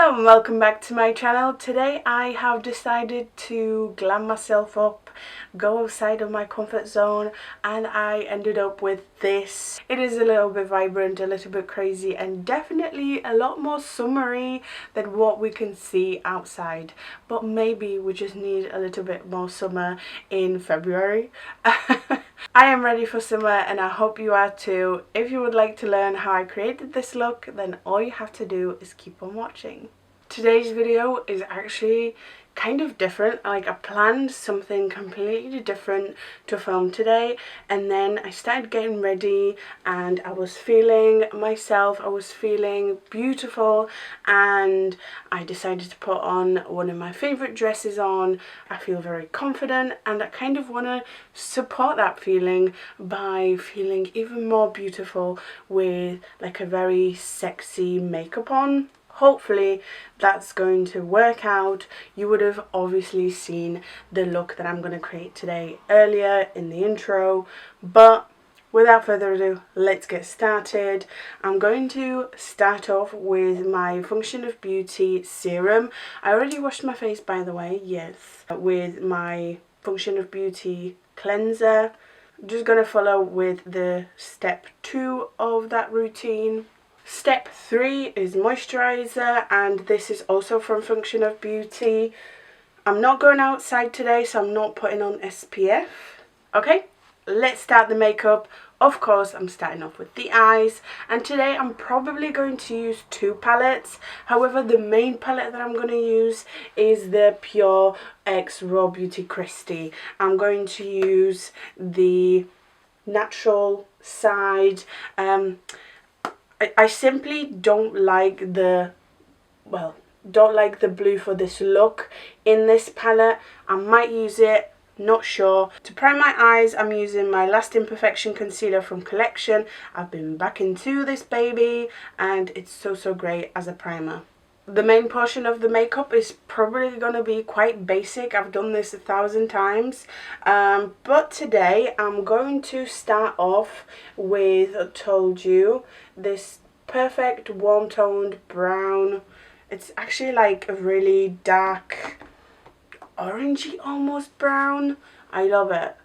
Hello and welcome back to my channel. Today I have decided to glam myself up, go outside of my comfort zone, and I ended up with this. It is a little bit vibrant, a little bit crazy, and definitely a lot more summery than what we can see outside. But maybe we just need a little bit more summer in February. I am ready for summer and I hope you are too. If you would like to learn how I created this look, then all you have to do is keep on watching. Today's video is actually kind of different. Like, I planned something completely different to film today, and then I started getting ready and I was feeling myself, I was feeling beautiful, and I decided to put on one of my favorite dresses on. I feel very confident and I kind of want to support that feeling by feeling even more beautiful with like a very sexy makeup on. Hopefully that's going to work out. You would have obviously seen the look that I'm going to create today earlier in the intro, but without further ado, let's get started. I'm going to start off with my Function of Beauty serum. I already washed my face, by the way, yes, with my Function of Beauty cleanser. I'm just going to follow with the step 2 of that routine. Step 3 is moisturizer, and this is also from Function of Beauty. I'm not going outside today, so I'm not putting on SPF. Okay, let's start the makeup. Of course, I'm starting off with the eyes, and today I'm probably going to use 2 palettes. However, the main palette that I'm going to use is the Pure X Raw Beauty Christy. I'm going to use the natural side. I simply don't like the blue for this look in this palette. I might use it, not sure. To prime my eyes, I'm using my Last Imperfection concealer from Collection. I've been back into this baby and it's so great as a primer. The main portion of the makeup is probably going to be quite basic. I've done this 1,000 times. But today I'm going to start off with, I told you, this perfect warm toned brown. It's actually like a really dark orangey almost brown. I love it.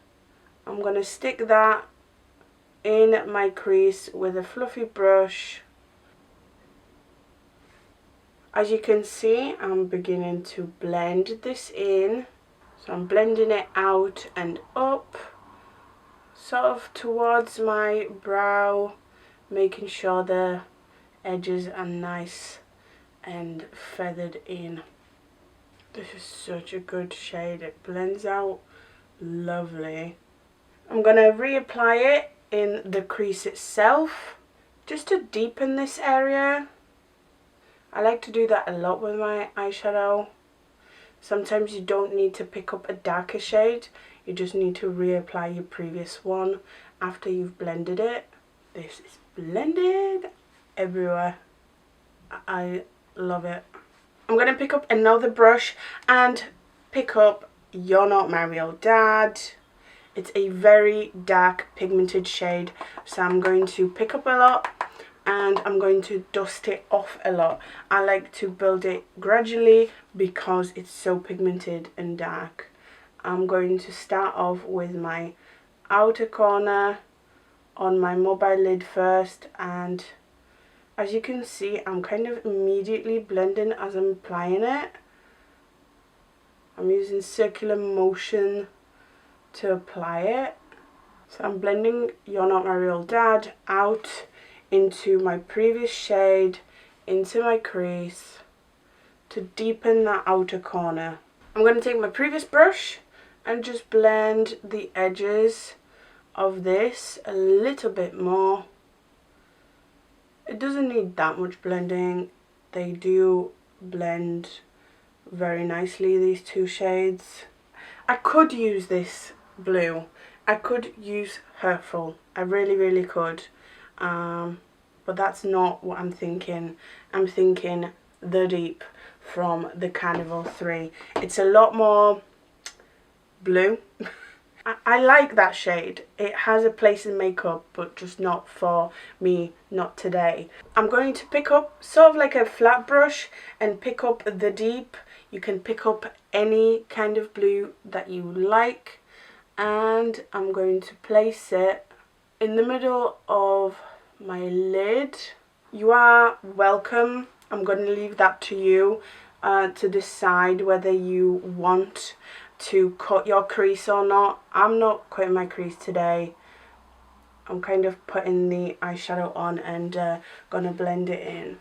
I'm going to stick that in my crease with a fluffy brush. As you can see, I'm beginning to blend this in. So I'm blending it out and up, sort of towards my brow, making sure the edges are nice and feathered in. This is such a good shade. It blends out lovely. I'm going to reapply it in the crease itself, just to deepen this area. I like to do that a lot with my eyeshadow. Sometimes you don't need to pick up a darker shade, you just need to reapply your previous one after you've blended it. This is blended everywhere. I love it. I'm going to pick up another brush and pick up You're Not My Real Dad. It's a very dark pigmented shade, so I'm going to pick up a lot and I'm going to dust it off a lot. I like to build it gradually because it's so pigmented and dark. I'm going to start off with my outer corner on my mobile lid first, and as you can see, I'm kind of immediately blending as I'm applying it. I'm using circular motion to apply it. So I'm blending You're Not My Real Dad out into my previous shade, into my crease, to deepen that outer corner. I'm going to take my previous brush and just blend the edges of this a little bit more. It doesn't need that much blending. They do blend very nicely, these 2 shades. I could use this blue. I could use Hurtful. I really could. But that's not what I'm thinking. I'm thinking The Deep from the Carnival 3. It's a lot more blue. I like that shade. It has a place in makeup, but just not for me, not today. I'm going to pick up sort of like a flat brush and pick up the deep. You can pick up any kind of blue that you like, and I'm going to place it in the middle of my lid. You are welcome. I'm going to leave that to you to decide whether you want to cut your crease or not. I'm not cutting my crease today. I'm kind of putting the eyeshadow on and gonna blend it in.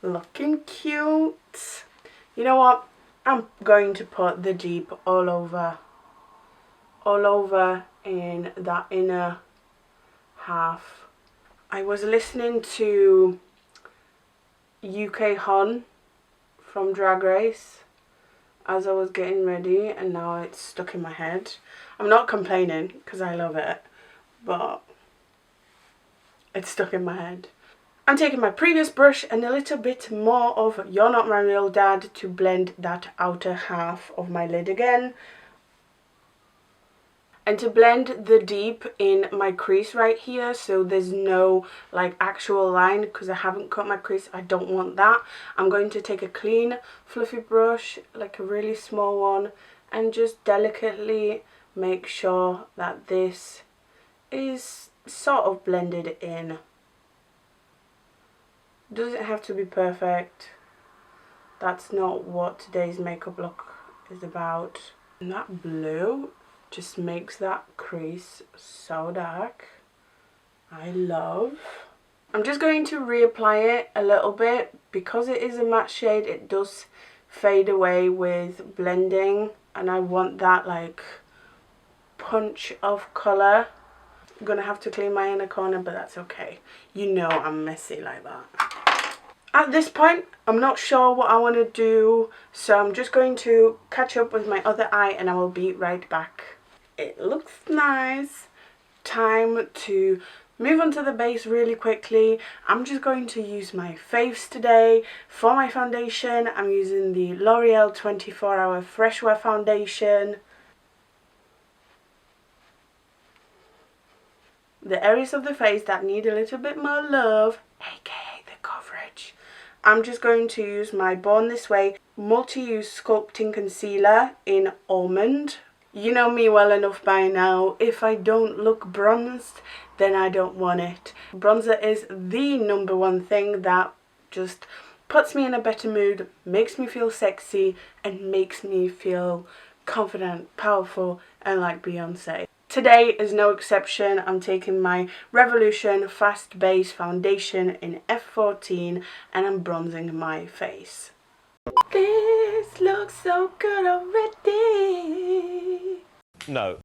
Looking cute. You know what? I'm going to put the deep all over in that inner half. I was listening to KWKosta from Drag Race as I was getting ready, and now it's stuck in my head. I'm not complaining because I love it, but it's stuck in my head. I'm taking my previous brush and a little bit more of You're Not My Real Dad to blend that outer half of my lid again. And to blend the deep in my crease right here, so there's no like actual line because I haven't cut my crease. I don't want that. I'm going to take a clean fluffy brush, like a really small one, and just delicately make sure that this is sort of blended in. Doesn't have to be perfect. That's not what today's makeup look is about. And that blue just makes that crease so dark. I love. I'm just going to reapply it a little bit. Because it is a matte shade, it does fade away with blending, and I want that like punch of colour. I'm gonna have to clean my inner corner, but that's okay. You know I'm messy like that. At this point, I'm not sure what I want to do, so I'm just going to catch up with my other eye and I will be right back. It looks nice. Time to move on to the base really quickly. I'm just going to use my faves today. For my foundation, I'm using the L'Oreal 24 Hour Fresh Wear Foundation. The areas of the face that need a little bit more love, aka the coverage. I'm just going to use my Born This Way multi-use sculpting concealer in Almond. You know me well enough by now. If I don't look bronzed, then I don't want it. Bronzer is the number one thing that just puts me in a better mood, makes me feel sexy, and makes me feel confident, powerful, and like Beyonce. Today is no exception. I'm taking my Revolution Fast Base Foundation in F14 and I'm bronzing my face. This looks so good already. No.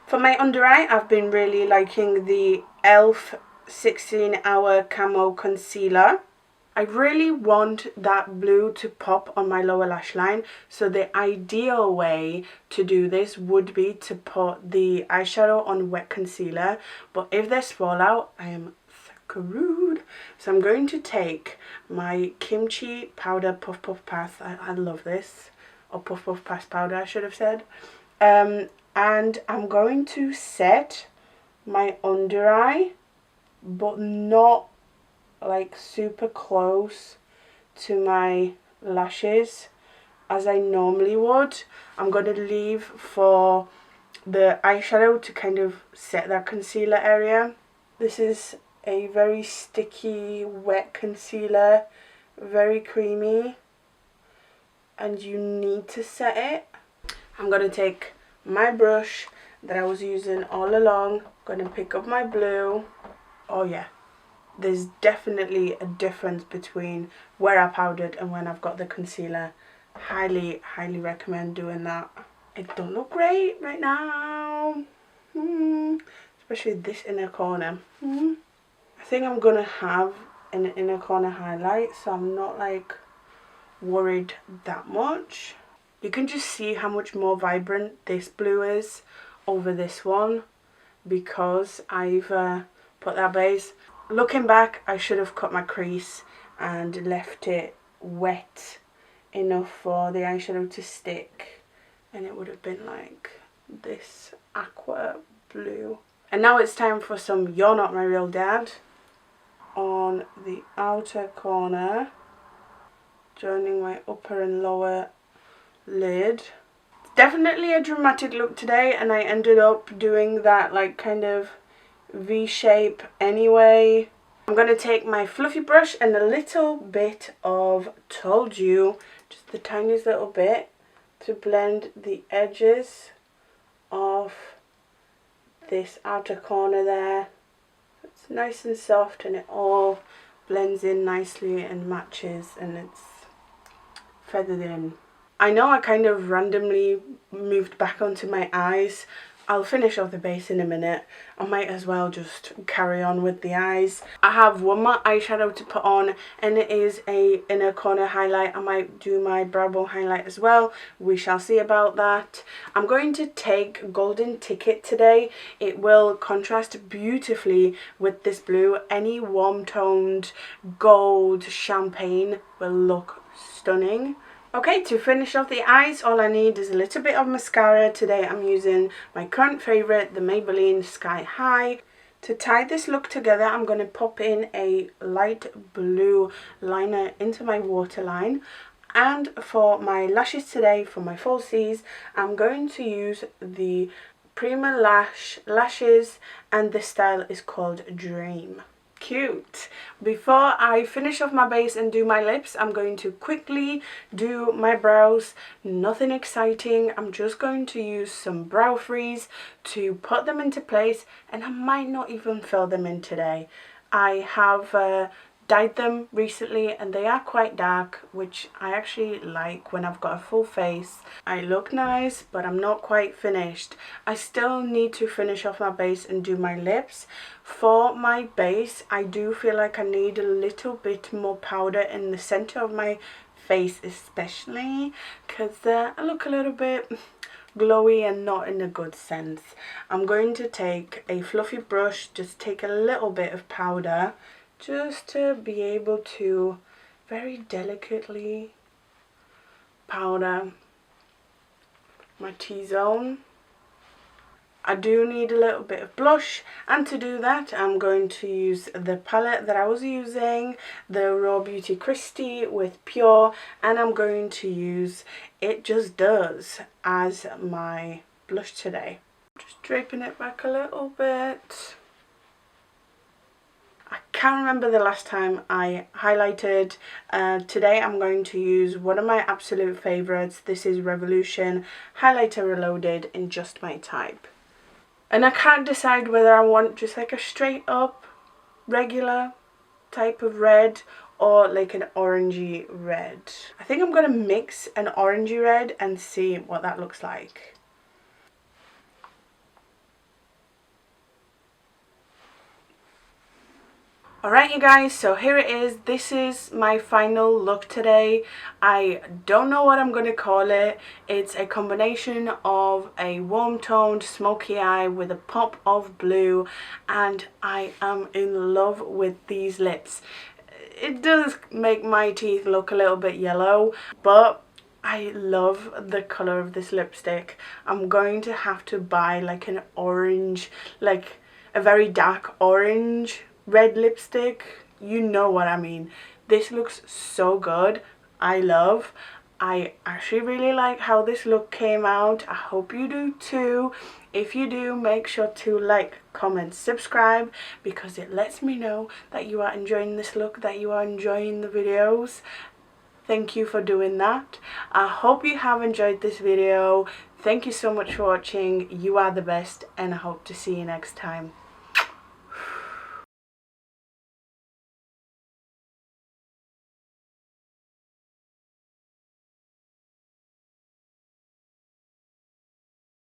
For my under eye, I've been really liking the e.l.f. 16 Hour Camo Concealer. I really want that blue to pop on my lower lash line, so the ideal way to do this would be to put the eyeshadow on wet concealer, but if there's fallout, I am screwed. So I'm going to take my Kimchi Powder Puff Puff Pass, I love this, or Puff Puff Pass powder I should have said, and I'm going to set my under eye, but not like super close to my lashes as I normally would. I'm going to leave for the eyeshadow to kind of set that concealer area. This is a very sticky wet concealer, very creamy, and you need to set it. I'm going to take my brush that I was using all along, going to pick up my blue. Oh yeah, there's definitely a difference between where I powdered and when I've got the concealer. Highly recommend doing that. It don't look great right now, especially this inner corner. I think I'm gonna have an inner corner highlight, so I'm not like worried that much. You can just see how much more vibrant this blue is over this one because I've put that base. Looking back, I should have cut my crease and left it wet enough for the eyeshadow to stick and it would have been like this aqua blue. And now it's time for some You're Not My Real Dad on the outer corner, joining my upper and lower lid. It's definitely a dramatic look today, and I ended up doing that like kind of V shape anyway. I'm going to take my fluffy brush and a little bit of Told You, just the tiniest little bit, to blend the edges of this outer corner there. It's nice and soft and it all blends in nicely and matches, and it's feathered in. I know I kind of randomly moved back onto my eyes. I'll finish off the base in a minute. I might as well just carry on with the eyes. I have one more eyeshadow to put on, and it is a inner corner highlight. I might do my brow bone highlight as well. We shall see about that. I'm going to take Golden Ticket today. It will contrast beautifully with this blue. Any warm toned gold champagne will look stunning. Okay, to finish off the eyes, all I need is a little bit of mascara. Today I'm using my current favourite, the Maybelline Sky High. To tie this look together, I'm going to pop in a light blue liner into my waterline. And for my lashes today, for my falsies, I'm going to use the Prima Lash lashes, and this style is called Dream. Cute. Before I finish off my base and do my lips, I'm going to quickly do my brows. Nothing exciting. I'm just going to use some brow freeze to put them into place, and I might not even fill them in today. I have dyed them recently and they are quite dark, which I actually like when I've got a full face. I look nice, but I'm not quite finished. I still need to finish off my base and do my lips. For my base, I do feel like I need a little bit more powder in the center of my face, especially because I look a little bit glowy and not in a good sense. I'm going to take a fluffy brush, just take a little bit of powder, just to be able to very delicately powder my T-zone. I do need a little bit of blush, and to do that I'm going to use the palette that I was using, the Raw Beauty Christie with Pure, and I'm going to use It Just Does as my blush today. Just draping it back a little bit. I can't remember the last time I highlighted. Today I'm going to use one of my absolute favourites. This is Revolution Highlighter Reloaded in Just My Type. And I can't decide whether I want just like a straight up regular type of red or like an orangey red. I think I'm going to mix an orangey red and see what that looks like. Alright you guys, so here it is. This is my final look today. I don't know what I'm going to call it. It's a combination of a warm toned smoky eye with a pop of blue, and I am in love with these lips. It does make my teeth look a little bit yellow, but I love the colour of this lipstick. I'm going to have to buy like an orange, like a very dark orange red lipstick. You know what I mean. This looks so good. I actually really like how this look came out. I hope you do too. If you do, make sure to like, comment, subscribe, because it lets me know that you are enjoying this look, that you are enjoying the videos. Thank you for doing that. I hope you have enjoyed this video. Thank you so much for watching. You are the best, and I hope to see you next time.